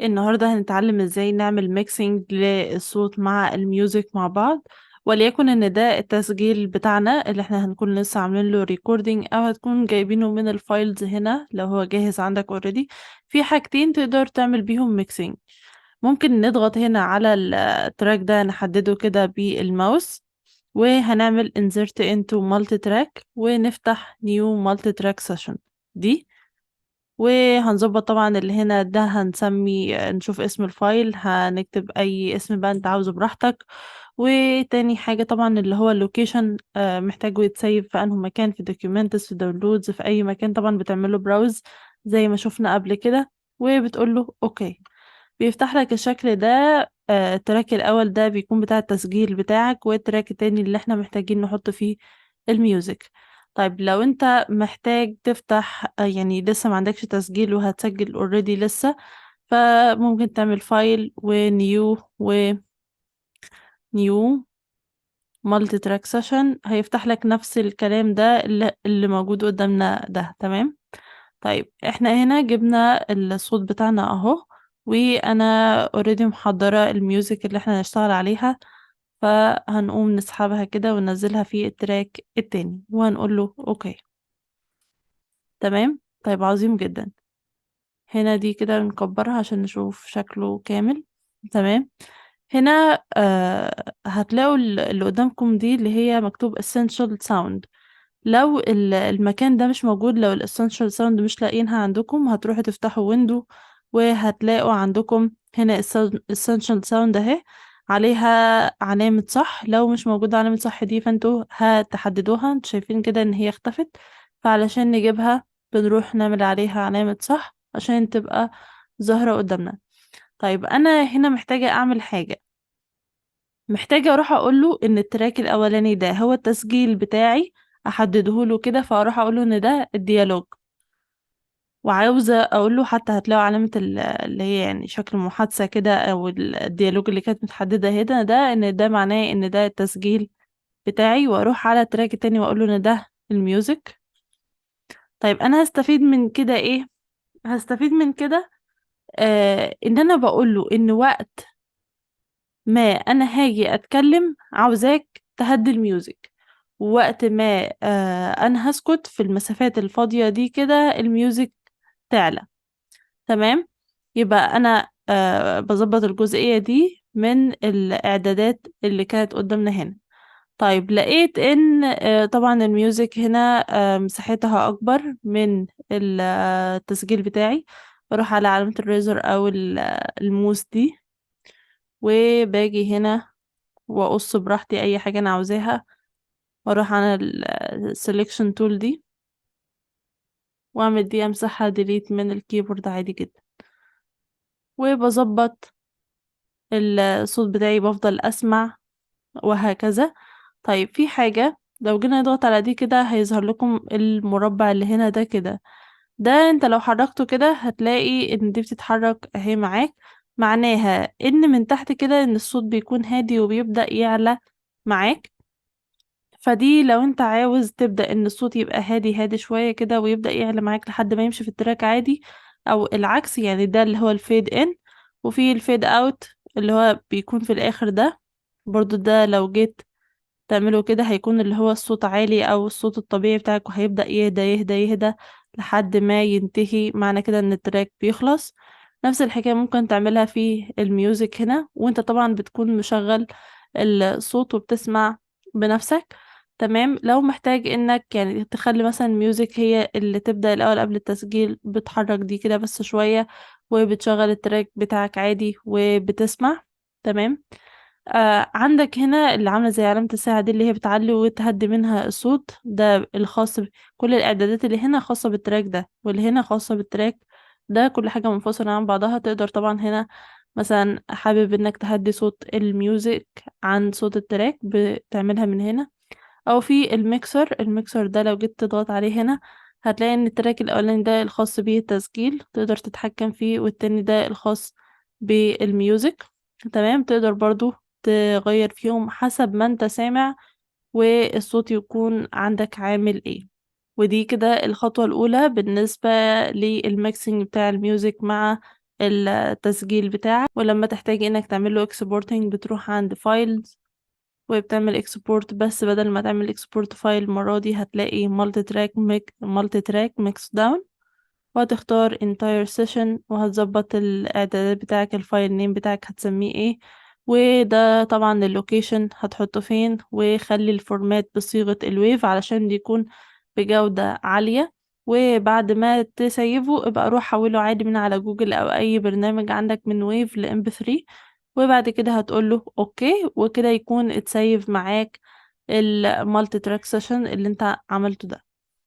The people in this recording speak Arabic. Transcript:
النهاردة هنتعلم ازاي نعمل ميكسينج للصوت مع الميوزك مع بعض. وليكن ان ده التسجيل بتاعنا اللي احنا هنكون لسه عاملين له ريكوردينج او هتكون جايبينه من الفايلز هنا لو هو جاهز عندك اوريدي. في حاجتين تقدر تعمل بيهم ميكسينج. ممكن نضغط هنا على التراك ده نحدده كده بالماوس، وهنعمل insert into multi track ونفتح new multi track session دي. وهنظبط طبعا اللي هنا ده هنسمي نشوف اسم الفايل، هنكتب اي اسم بقى انت عاوزه براحتك. وتاني حاجة طبعا اللي هو اللوكيشن محتاجه يتسيب في انه مكان، في دوكيومنتس، في داونلودز، في اي مكان طبعا بتعمله براوز زي ما شفنا قبل كده، وبتقوله اوكي. بيفتح لك الشكل ده. التراك الاول ده بيكون بتاع التسجيل بتاعك، والتراك التاني اللي احنا محتاجين نحط فيه الميوزك. طيب لو انت محتاج تفتح يعني لسه ما عندكش تسجيل وهتسجل اوريدي لسه، فممكن تعمل فايل ونيو مالتي تراك سيشن، هيفتح لك نفس الكلام ده اللي موجود قدامنا ده. تمام. طيب احنا هنا جبنا الصوت بتاعنا اهو، وانا اوريدي محضرة الميوزك اللي احنا هنشتغل عليها، فهنقوم نسحبها كده وننزلها في التراك التاني وهنقول له اوكي. تمام. طيب عظيم جدا. هنا دي كده نكبرها عشان نشوف شكله كامل. تمام. هنا هتلاقوا اللي قدامكم دي اللي هي مكتوب essential sound. لو المكان ده مش موجود، لو الاسنشال ساوند مش لاقيينها عندكم، هتروحوا تفتحوا ويندو وهتلاقوا عندكم هنا essential ساوند اهي، عليها علامة صح. لو مش موجودة علامة صح دي فانتوا هتحددوها. انتوا شايفين كده ان هي اختفت، فعلشان نجيبها بنروح نعمل عليها علامة صح عشان تبقى ظاهرة قدامنا. طيب انا هنا محتاجة اعمل حاجة، محتاجة اروح اقوله ان التراك الاولاني ده هو التسجيل بتاعي، احدده له كده، فاروح اقوله ان ده الديالوج. وعاوزة اقوله حتى هتلاقوا علامة اللي هي يعني شكل محادثة كده، او الديالوج اللي كانت متحددة هنا ده، ان ده معناه ان ده التسجيل بتاعي. واروح على التراك التاني واقوله ان ده الميوزك. طيب انا هستفيد من كده ايه؟ هستفيد من كده ان انا بقوله ان وقت ما انا هاجي اتكلم عاوزاك تهدي الميوزك، ووقت ما انا هسكت في المسافات الفاضية دي كده الميوزك تعلى. تمام. يبقى انا بظبط الجزئية دي من الاعدادات اللي كانت قدامنا هنا. طيب لقيت ان طبعا الميوزك هنا مساحتها اكبر من التسجيل بتاعي. بروح على علامة الريزر او الموس دي، وباجي هنا واقص براحتي اي حاجة انا عاوزاها، واروح على السلكشن تول دي واعمل دي امسحها ديليت من الكيبورد عادي جدا. وبظبط الصوت بتاعي، بفضل اسمع وهكذا. طيب في حاجة، لو جينا نضغط على دي كده هيظهر لكم المربع اللي هنا ده كده. ده انت لو حركته كده هتلاقي ان دي بتتحرك اهي معاك، معناها ان من تحت كده ان الصوت بيكون هادي وبيبدأ يعلى معاك. فدي لو انت عاوز تبدأ ان الصوت يبقى هادي هادي شوية كده ويبدأ يعلى معاك لحد ما يمشي في التراك عادي، او العكس يعني، ده اللي هو الفيد ان. وفي الفيد اوت اللي هو بيكون في الاخر ده برضو. ده لو جيت تعمله كده هيكون اللي هو الصوت عالي او الصوت الطبيعي بتاعك، وهيبدأ يهدى يهدى يهدى لحد ما ينتهي، معنى كده ان التراك بيخلص. نفس الحكاية ممكن تعملها في الميوزك هنا، وانت طبعا بتكون مشغل الصوت وبتسمع بنفسك. تمام. لو محتاج انك يعني تخلي مثلا الميوزك هي اللي تبدأ الاول قبل التسجيل، بتحرك دي كده بس شوية وبتشغل التراك بتاعك عادي وبتسمع. تمام. عندك هنا اللي عاملة زي علامة الساعة دي اللي هي بتعلي وتهدي منها الصوت، ده الخاص كل الإعدادات اللي هنا خاصة بالتراك ده، واللي هنا خاصة بالتراك ده. كل حاجة منفصلة عن بعضها. تقدر طبعا هنا مثلا حابب انك تهدي صوت الميوزك عن صوت التراك، بتعملها من هنا. او في الميكسر ده لو جيت تضغط عليه هنا هتلاقي ان التراك الاولاني ده الخاص بيه التسجيل، تقدر تتحكم فيه، والتاني ده الخاص بالميوزك. تمام. تقدر برضو تغير فيهم حسب ما انت سامع والصوت يكون عندك عامل ايه. ودي كده الخطوة الأولى بالنسبة للميكسينج بتاع الميوزك مع التسجيل بتاعك، ولما تحتاج انك تعمله exporting بتروح عند files وبتعمل export، بس بدل ما تعمل export فايل المرة دي هتلاقي multi track mix down، وهتختار entire session وهتظبط الاعدادات بتاعك، الفايل نيم بتاعك هتسميه ايه، وده طبعا اللوكيشن هتحطه فين، وخلي الفورمات بصيغة الويف علشان يكون بجودة عالية. وبعد ما تسيبه ابقى روح حوله عادي من على جوجل او اي برنامج عندك من ويف ل MP3، وبعد كده هتقوله اوكي، وكده يكون اتسيف معاك المالتي تراك سيشن اللي انت عملته ده.